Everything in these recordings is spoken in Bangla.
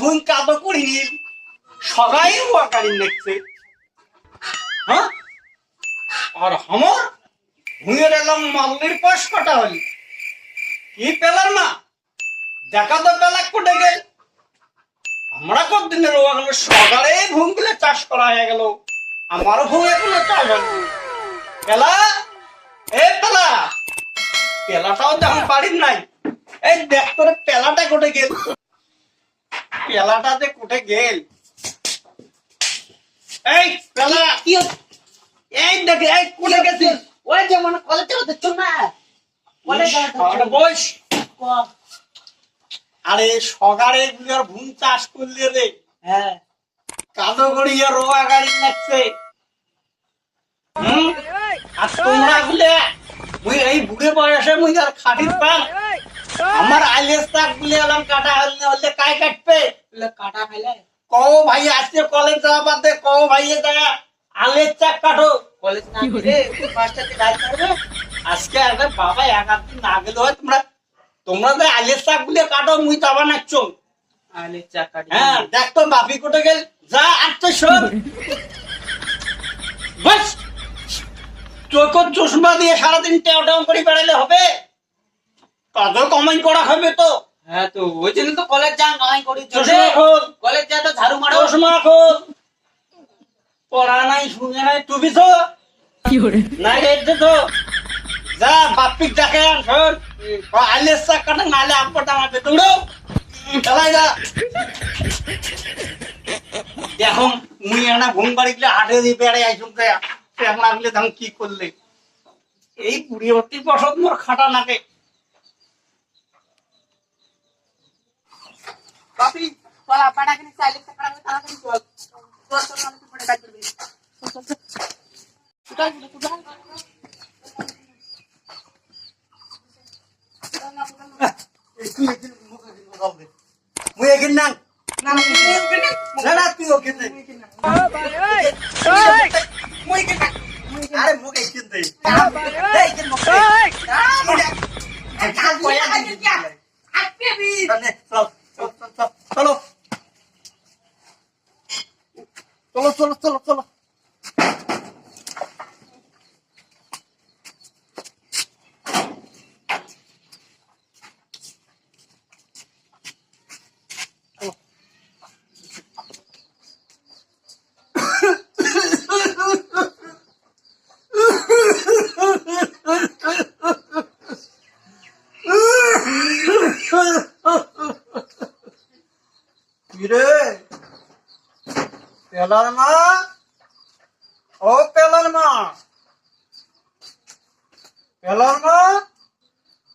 ভুঁই কাদো করিনি সবাই ওয়াকারি দেখছে হ্যাঁ আর আমার ভুঁইয়ের এলাম মাল্লির পাশ কাটা হলি কি পেলার মা দেখা তো পেলা কোটে গেল আমরা কতদিনের ওয়াগুলো সকালে ভুঁগুলো চাষ করা হয়ে গেল আমারও ভুঁই এখনো চাষ হয়নি পেলা এ পেলা পেলাটাও যখন বাড়ির নাই এই দেখ তোর পেলাটা কোটে গেল পেলাটা যে কোটে গেল এই পেলা কি এই দেখ এই কোটে গেছিস ওই যে মানে কলেজে হচ্ছে না আর বস আরে সকালে গুলোর ভুঁই চাষ করলে রে হ্যাঁ কাদো গড়িয়ে রোয়া গাড়ি লাগছে আর তোমরা গুলে মুই এই বুড়ে বয়সে মুই আর খাটির পান আমার আইলেস তাক গুলে এলাম কাটা হলে কাই কাটবে কাটা খাইলে কও ভাই আজকে কলেজ যাওয়া বাদ দে কও ভাইয়ে যা আলের চাক কাটো কলেজ না গেলে পাঁচটাতে কাজ করবে আজকে আরে বাবা এক আধ দিন না গেলে হয় তোমরা তোমরা যে আলের চাক গুলে কাটো মুই তাবা নাচছ আলে চাকা হ্যাঁ দেখ তো বাপি কোটে গেল যা আটটা শোন বাস চোখ চশমা দিয়ে সারাদিন টেও টেও করে বেড়ালে হবে তাদের কমাই করা হবে তো হ্যাঁ তো ওই জন্য তো কলেজ যা কামাই করি চশমা খোল কলেজ যা তো ঝাড়ু মারো চশমা খোল পড়া নাই শুনে নাই টুবি তো না গেছে তো যা বাপিক ডাকে আন শোন আইলে চাক কাটা নালে আপটা মারবে দৌড়ো চালাই যা দেখো মুই একটা ঘুম বাড়ি গেলে হাটে দিয়ে বেড়ে আইসুন এখন আগলে তখন কি করলে এই বুড়ি ভর্তি বসত মোর খাটা নাকে বাপি তোরা পাটা কিনে চাইলে টাকা করে তাড়াতাড়ি চল তোর তোর অনেক পড়ে কাজ করবি চল চল মুই এখানে না না না না না তুই ওখানে আরে মুখ এখানে চলো চলো চলো চলো চলো কিরে পেলার মা ও পেলার মা পেলার মা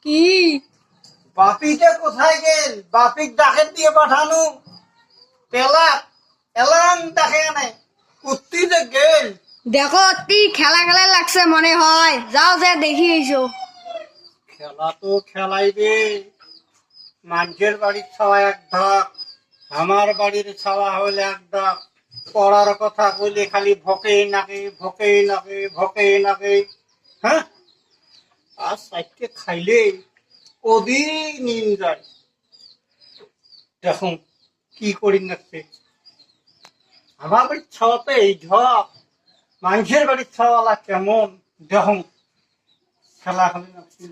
কি বাপিটা কোথায় গেল বাপিক ডাকে দিয়ে পাঠানো পেলা এলাম ডাকে আনে কুত্তি যে গেল দেখো অতি খেলা খেলা লাগছে মনে হয় যাও যে দেখি এসো খেলা তো খেলাইবে মানুষের বাড়ির ছাওয়া এক ধাপ আমার বাড়ির ছাওয়া হলে এক ধাপ পড়ার কথা বলে খালি ভকেই নাকে ভকেই নাকে ভকেই নাকে হ্যাঁ আর সাইডকে খাইলে ওদিন নিন যায় দেখুন কি করি নাকছে আমার বাড়ির ছাওয়া তো এই ঝপ মানুষের বাড়ির ছাওয়ালা কেমন দেখুন খেলা খালি নাকছি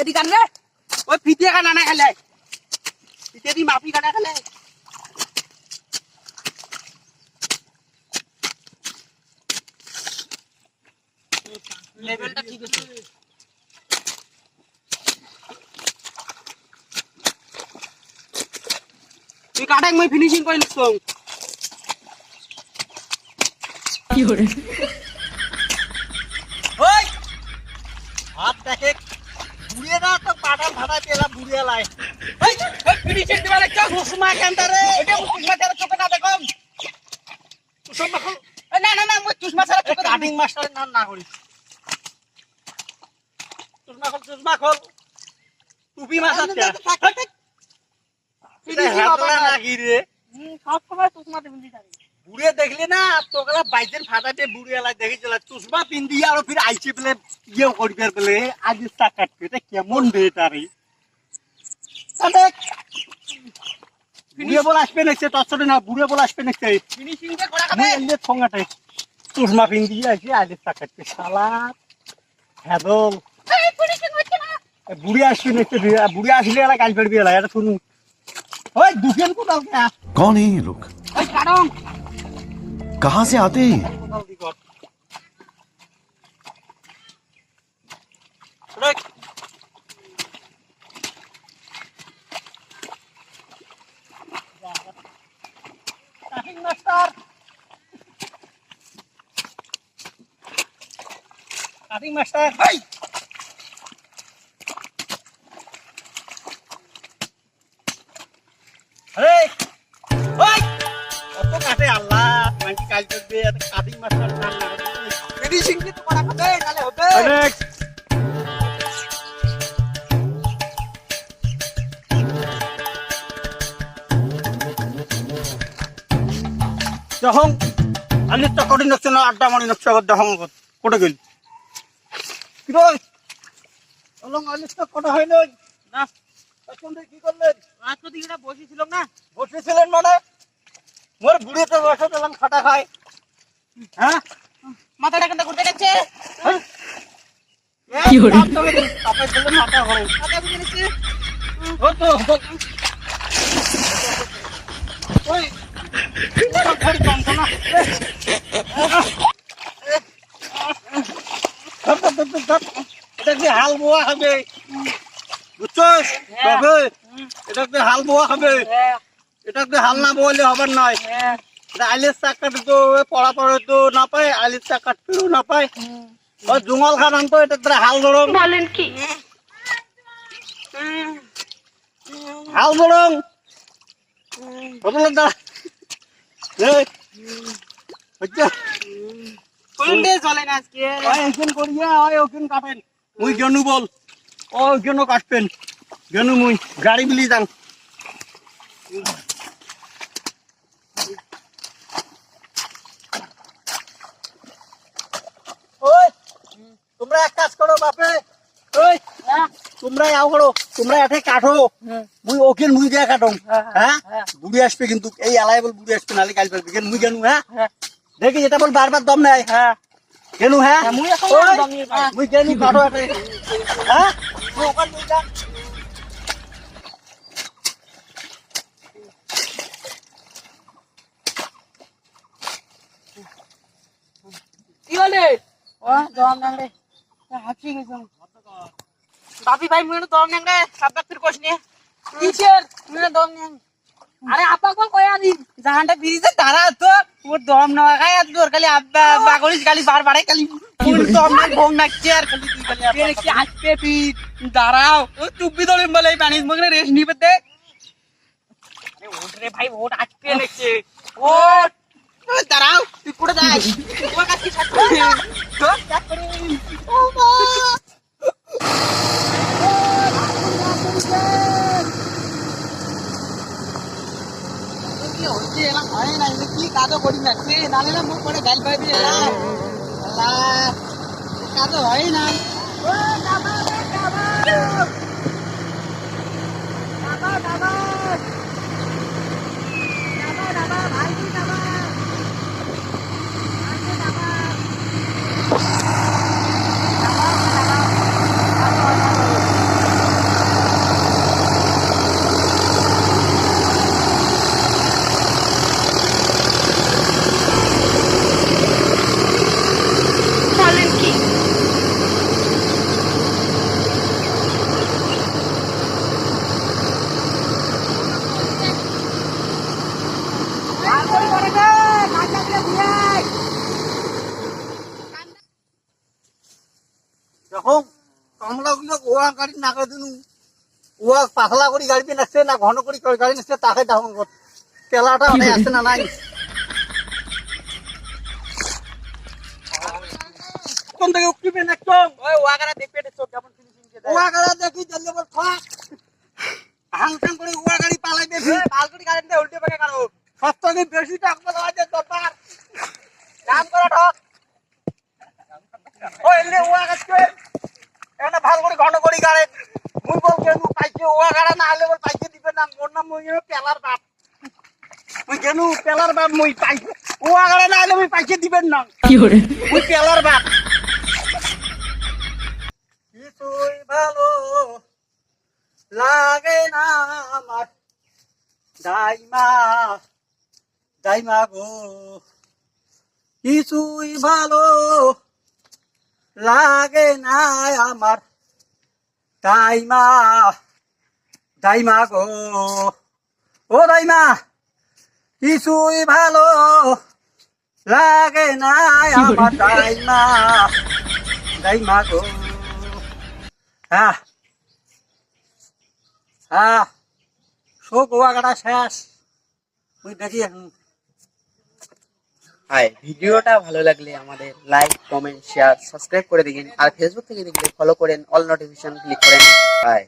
এদিকে আন রে ওই ফিতে কাটা না খেলে ফিতে দি মাপি কাটা খেলে লেভেলটা ঠিক আছে তুই কাটা মই ফিনিশিং করে লিখছ ওই হাত দেখে বুড়িয়ে না তো পাটা ভাড়া পেলাম বুড়িয়ে লাই ওই ফিনিশিং দিবা লাগছ চশমা কেনটারে এটা চশমা ছাড়া চোখে না দেখো চশমা খোল না না না মই চশমা ছাড়া চোখে কাটিং মাস্টারের নাম না করিস চশমা খোল টুপি মাস্টার সব সময় চশমা পিন্দি থাকে বুড়ে দেখলি না তোকে বাইকের ফাটাতে বুড়ে এলাই দেখি চলা চশমা পিন্দি আর ফির আইসে পেলে ইয়ে করবে পেলে আজ কাটবে এটা কেমন রে তারে বুড়ে বল আসবে নাকি তোর ছোট না বুড়ে বল আসবে নাকি ফিনিশিং কে করা খাবে মুই এলে ঠোঙাতে চশমা পিন্দি আসি আইলে টাকাতে শালা হেদল এই ফিনিশিং হচ্ছে না বুড়ি আসবে নাকি বুড়ি আসলে এলা গাল ফেলবি এলা এটা শুনু ওই দুকেন কোথাও না कौन है ये लोग ওই কারণ कहाँ से आते हैं ये? কোথাও দি কর দেখ কাটিং মাস্টার কাটিং মাস্টার এই আরে ওই কত কাটে আল্লাহ মানটি কাজ করবে এত কাটিং মাস্টার নাম না ফিনিশিং কে করা খাবে তাহলে হবে আরে যখন আলি চকটি নকছে না আড্ডা মারি নকছে আবার যখন কোটে গেল কি রই অলং আলি চকটা হইল না এখন কি করলেন রাত তো দিকে বসেছিলাম না বসেছিলেন মানে মোর বুড়িতে বসে দিলাম খাটা খায় হ্যাঁ মাথাটা কেন করতে গেছে কি হলো আপনি বললেন মাথা ঘরে মাথা ঘুরে গেছে ও তো ওই ঘড়ি কমতো না এটা কি হাল বোয়া হবে বুঝছস তবে এটা কি হাল বোয়া হবে এটা কি হাল না বলে হবে নয় আইলের চাকাটা তো পড়া পড়ে তো না পায় আইলের চাকাট পেও না পায় ওই জুঙল খান আনতো এটা তোরা হাল ধরম বলেন কি হাল ধরম বদলে দা এই হচ্ছে কোনটা চলে না আজকে ওই একজন করিয়া ওই ওখান কাটেন মুই গেনু বল ও গেনু কাটবেন গেনু মুই গাড়ি বিলি যান ওই তোমরা এক কাজ করো বাপে ওই তোমরা আও করো তোমরা এঠে কাটো মুই ওকেন মুই দিয়া কাটো হ্যাঁ বুড়ি আসবে কিন্তু এই এলাই বল বুড়ি আসবে নালে গাল পারবে মুই গেনু হ্যাঁ দেখি এটা বল বারবার দম নাই হ্যাঁ গেনু হ্যাঁ মুই এখন ওই, দম নিয়ে যাই। মুই গেনু কাটো এঠে হ্যাঁ মুই ওখান মুই যা কি হলে ও দম নাংরে হাঁপি গেছে বাপি ভাই মুই দম নাংরে সাব্বা ফির কোশ নিয়ে টিচার মুই দম নাং আরে আপা কো কয়া দি জাহানটা ব্রিজে দাঁড়া তো ওর দম না খায় আর তোর খালি আব্বা বাগলিস খালি বারবার খালি ফুল দম না ঘুম না চেয়ার খালি তুই খালি আপা কি আসবে পিট দাঁড়াও ও চুপি দলিম বলে পানি মগনে রেস্ট নিবে দে আরে ওঠ রে ভাই ওঠ আসবে লাগছে ওঠ দাঁড়াও তুই কোড়ে যাই তোমার কাছে সাথে তো তারপরে ও মা কি হচ্ছে এলা হয় না এলা কি কাজও করি না সে নালে না মুখ করে গাল পাইবি এলা আল্লাহ কাজও হয় না ও দাবা রে দাবা দাবা দাবা দাবা দাবা ভাই দাবা বলেন কি যখন কমলা গুলো ওয়া গাড়ি না করে দিনু ওয়া পাতলা করে গাড়ি নাচছে না ঘন করে গাড়ি নাচছে তাকে তখন তেলাটা অনেক আছে না নাই কোন থেকে উঠবে না একদম ওই ওয়াগারা দেখবে এটা চোখ কেমন ফিনিশিং কে দেয় ওয়া গাড়ি দেখি জলদি বল থাক হাংসাং করে ওয়া গাড়ি পালাই দেবি পালকুড়ি গাড়ি দিয়ে উল্টে পাকে কারো সপ্তাহে বেশি টাকা দেওয়া যায় দরকার কাম করো ঠক ওই এলে ওয়া গাছকে এটা ভালো করে ঘন করে গাড়ি মুই বল কেন পাইছে ওয়া গাড়া না হলে বল পাইছে দিবে না মোর নাম মুই পেলার বাপ মুই কেন পেলার বাপ মুই পাই ও আগাড়ে না আইলে মুই পাইছে দিবেন না মুই পেলার বাপ কিছুই ভালো লাগে না আমার দাইমা দাইমা গো কিছুই ভালো লাগে না আমার দাইমা দাইমা গো ও দাইমা কিছুই ভালো লাগে না আমার দাইমা দাইমা গো হ্যাঁ হ্যাঁ শোক ওয়াগাটা শেষ তুই দেখি এখন হাই ভিডিওটা ভালো লাগলে আমাদের লাইক কমেন্ট শেয়ার সাবস্ক্রাইব করে দিন আর ফেসবুক থেকে দেখলে ফলো করেন অল নোটিফিকেশন ক্লিক করেন হাই